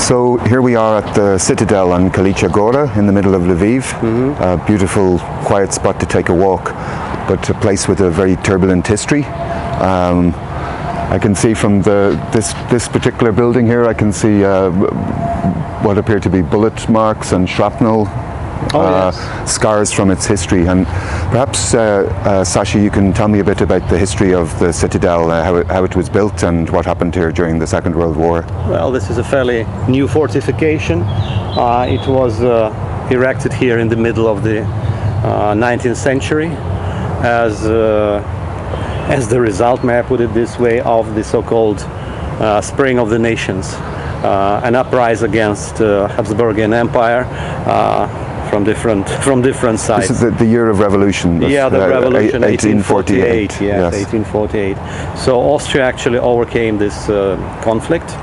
So here we are at the Citadel on Kalicha Gora in the middle of Lviv. A beautiful, quiet spot to take a walk, but a place with a very turbulent history. I can see from this particular building here, I can see what appear to be bullet marks and shrapnel. Scars from its history, and perhaps Sasha, you can tell me a bit about the history of the Citadel, how it was built and what happened here during the Second World War. Well, this is a fairly new fortification. It was erected here in the middle of the 19th century as the result, may I put it this way, of the so-called Spring of the Nations, an uprising against Habsburgian Empire from different sides. This is the year of revolution. Yeah, the revolution, 1848. Yes, 1848. So Austria actually overcame this conflict.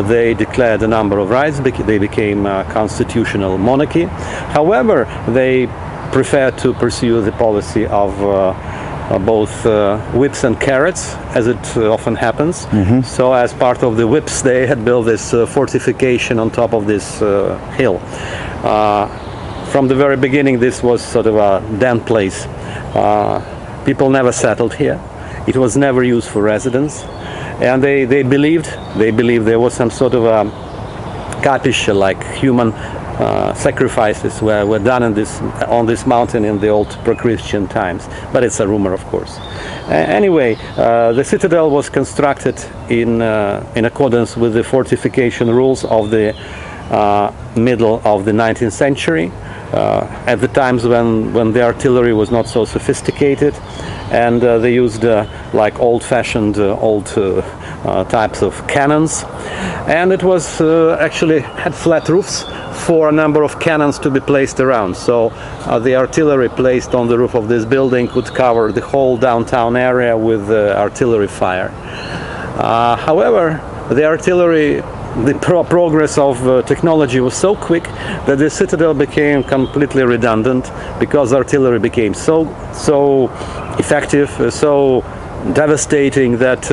They declared a number of rights. They became a constitutional monarchy. However, they preferred to pursue the policy of both whips and carrots, as it often happens. So as part of the whips, they had built this fortification on top of this hill. From the very beginning, this was sort of a den place. People never settled here. It was never used for residence, and they believed there was some sort of a kapisha, like human sacrifices were done on this mountain in the old pre-Christian times. But it's a rumor, of course. Anyway, the citadel was constructed in accordance with the fortification rules of the middle of the 19th century. At the times when the artillery was not so sophisticated, and they used like old-fashioned types of cannons, and it was actually had flat roofs for a number of cannons to be placed around. So the artillery placed on the roof of this building could cover the whole downtown area with artillery fire. However, the progress of technology was so quick that the citadel became completely redundant, because artillery became so effective, so devastating, that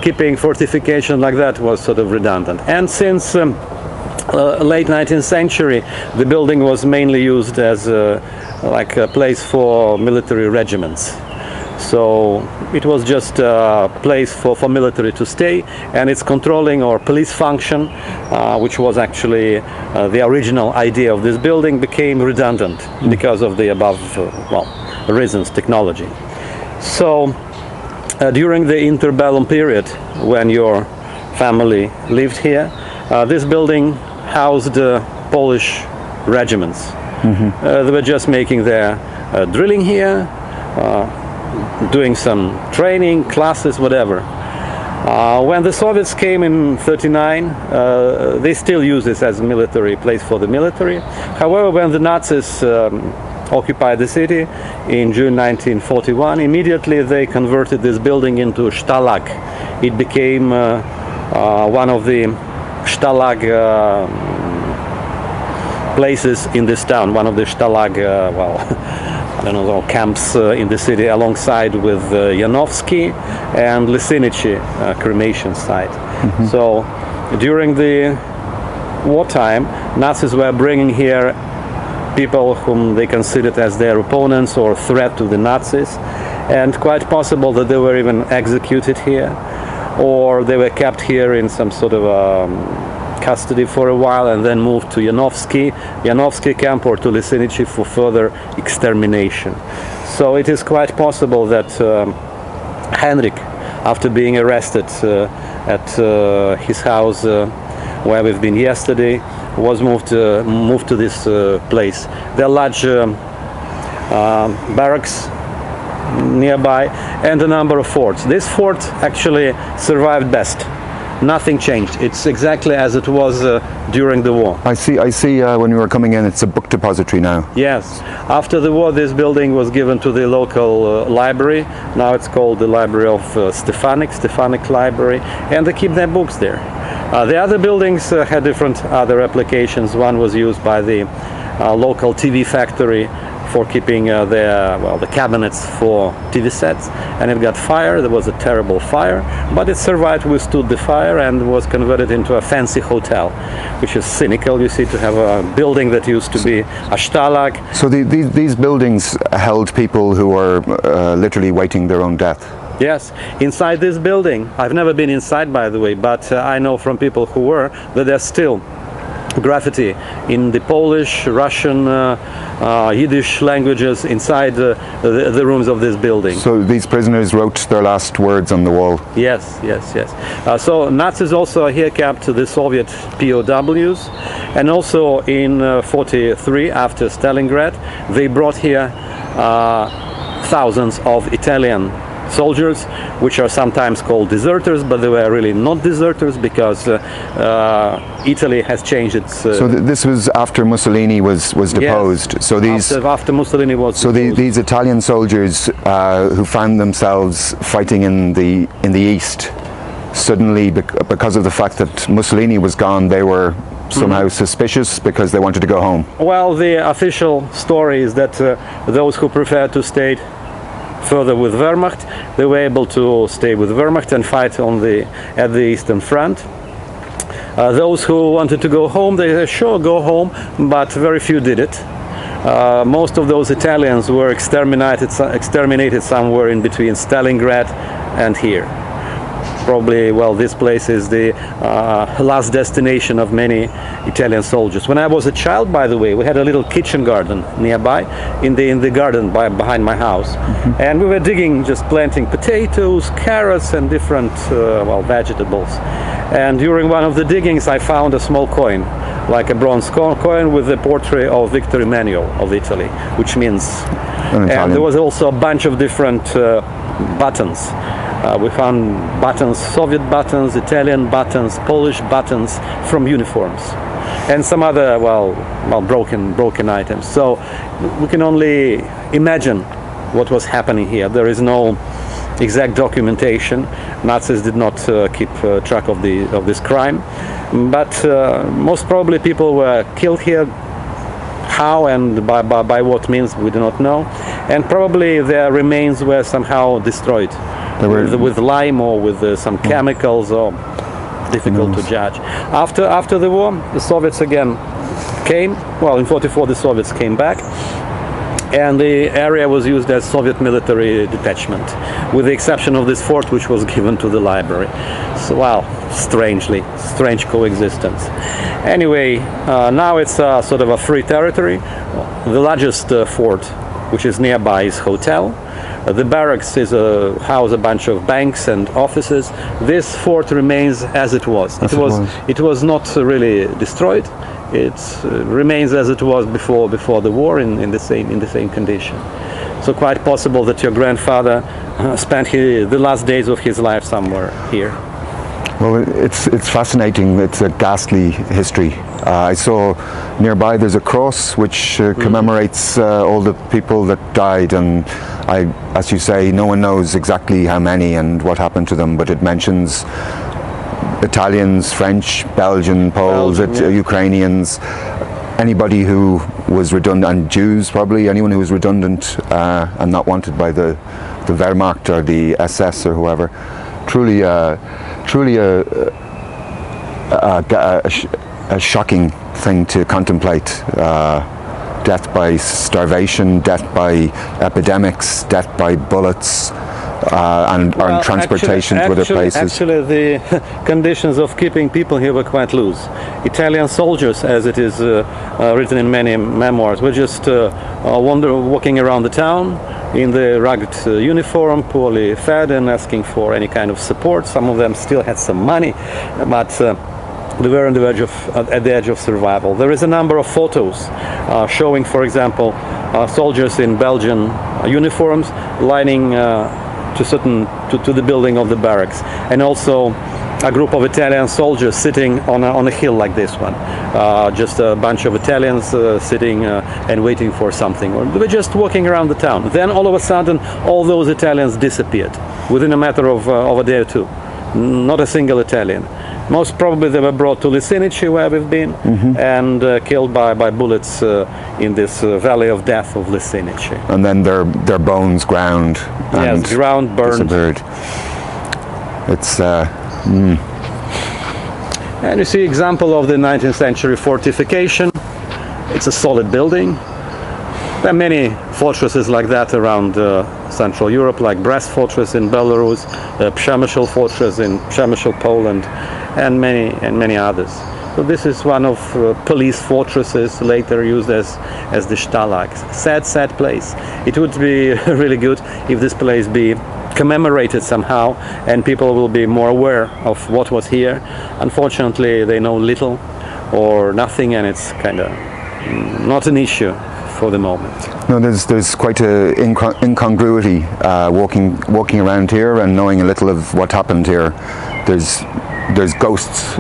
keeping fortification like that was sort of redundant. And since late 19th century, the building was mainly used as like a place for military regiments. So it was just a place for military to stay, and its controlling or police function, which was actually the original idea of this building, became redundant because of the above reasons, technology. So during the interbellum period, when your family lived here, this building housed Polish regiments. They were just making their drilling here, doing some training, classes, whatever. When the Soviets came in '39, they still use this as a military place for the military. However, when the Nazis occupied the city in June 1941, immediately they converted this building into Stalag. It became one of the Stalag places in this town, one of the Stalag, camps in the city, alongside with Janowski and Lysinichi cremation site. So during the wartime, Nazis were bringing here people whom they considered as their opponents or threat to the Nazis, and quite possible that they were even executed here, or they were kept here in some sort of custody for a while and then moved to Janowski camp or to Lysinichi for further extermination. So it is quite possible that Henryk, after being arrested at his house where we've been yesterday, was moved to this place. There are large barracks nearby and a number of forts. This fort actually survived best. Nothing changed. It's exactly as it was during the war. I see when you were coming in, it's a book depository now. Yes. After the war, this building was given to the local library. Now it's called the Library of Stefanik Library, and they keep their books there. The other buildings had different other applications. One was used by the local TV factory for keeping the cabinets for TV sets, and it got fire. There was a terrible fire, but it survived, withstood the fire, and was converted into a fancy hotel, which is cynical, you see, to have a building that used to be a stalag. So these buildings held people who were literally waiting their own death? Yes, inside this building, I've never been inside, by the way, but I know from people who were that there's still graffiti in the Polish, Russian, Yiddish languages inside the rooms of this building. So these prisoners wrote their last words on the wall? Yes, yes, yes. So Nazis also here kept the Soviet POWs, and also in 43, after Stalingrad, they brought here thousands of Italian soldiers, which are sometimes called deserters, but they were really not deserters, because Italy has changed its... So this was after Mussolini was deposed. Yes, so these after Mussolini was so these Italian soldiers who found themselves fighting in the east, suddenly, because of the fact that Mussolini was gone, they were somehow suspicious because they wanted to go home. Well, the official story is that those who preferred to stay further with Wehrmacht, they were able to stay with Wehrmacht and fight at the Eastern Front. Those who wanted to go home, they sure go home, but very few did it. Most of those Italians were exterminated somewhere in between Stalingrad and here. Probably, well, this place is the last destination of many Italian soldiers. When I was a child, by the way, we had a little kitchen garden nearby, in the garden behind my house, and we were digging, just planting potatoes, carrots, and different vegetables. And during one of the diggings, I found a small coin, like a bronze coin with the portrait of Victor Emmanuel of Italy, which means. And there was also a bunch of different buttons. We found buttons, Soviet buttons, Italian buttons, Polish buttons from uniforms, and some other broken items. So we can only imagine what was happening here. There is no exact documentation. Nazis did not keep track of this crime, but most probably people were killed here. How and by what means, we do not know, and probably their remains were somehow destroyed. With lime or with some chemicals, or difficult to judge. After the war, the Soviets again came. Well, in 44 the Soviets came back, and the area was used as Soviet military detachment, with the exception of this fort, which was given to the library. So, well, strange coexistence. Anyway, now it's sort of a free territory. The largest fort, which is nearby, is hotel. The barracks is house a bunch of banks and offices. This fort remains as it was. It was not really destroyed. It remains as it was before the war, in the same condition. So quite possible that your grandfather spent the last days of his life somewhere here. Well, it's fascinating. It's a ghastly history. I saw nearby there's a cross which commemorates all the people that died, and as you say, no one knows exactly how many and what happened to them, but it mentions Italians, French, Belgian, Poles, Ukrainians, anybody who was redundant, and Jews probably, anyone who was redundant and not wanted by the Wehrmacht or the SS or whoever. Truly a shocking thing to contemplate. Death by starvation, death by epidemics, death by bullets, and transportation to other places. Actually, the conditions of keeping people here were quite loose. Italian soldiers, as it is written in many memoirs, were just walking around the town in the rugged uniform, poorly fed, and asking for any kind of support. Some of them still had some money, but they were on the at the edge of survival. There is a number of photos showing, for example, soldiers in Belgian uniforms lining to the building of the barracks, and also a group of Italian soldiers sitting on a hill like this one. Just a bunch of Italians sitting and waiting for something, or they were just walking around the town. Then all of a sudden, all those Italians disappeared within a matter of a day or two. Not a single Italian. Most probably they were brought to Lysynichi, where we've been, and killed by bullets in this valley of death of Lysynichi. And then their bones ground and Yes, ground, burned. disappeared. It's And you see example of the 19th century fortification. It's a solid building. There are many fortresses like that around Central Europe, like Brest Fortress in Belarus, Przemysl Fortress in Przemysl, Poland, and many others. So this is one of police fortresses later used as the Stalag. Sad place. It would be really good if this place be commemorated somehow and people will be more aware of what was here. Unfortunately, they know little or nothing, and it's kind of not an issue for the moment. no, there's quite a incongruity walking around here and knowing a little of what happened here. There's ghosts,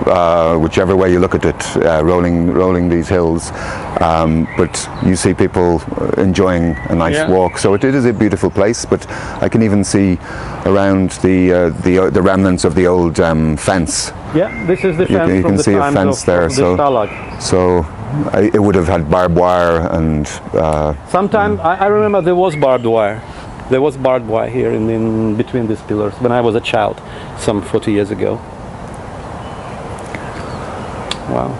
whichever way you look at it, rolling these hills, but you see people enjoying a nice walk. So it is a beautiful place. But I can even see around the remnants of the old fence. Yeah, this is the fence You from can the see a times fence of there. the Stalag. So it would have had barbed wire and. Sometime I remember there was barbed wire. There was barbed wire here in between these pillars when I was a child, some 40 years ago. Wow.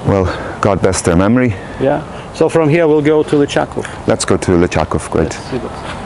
Well, God bless their memory. Yeah. So from here we'll go to Lechakov. Let's go to Lechakov. Great. Let's see that.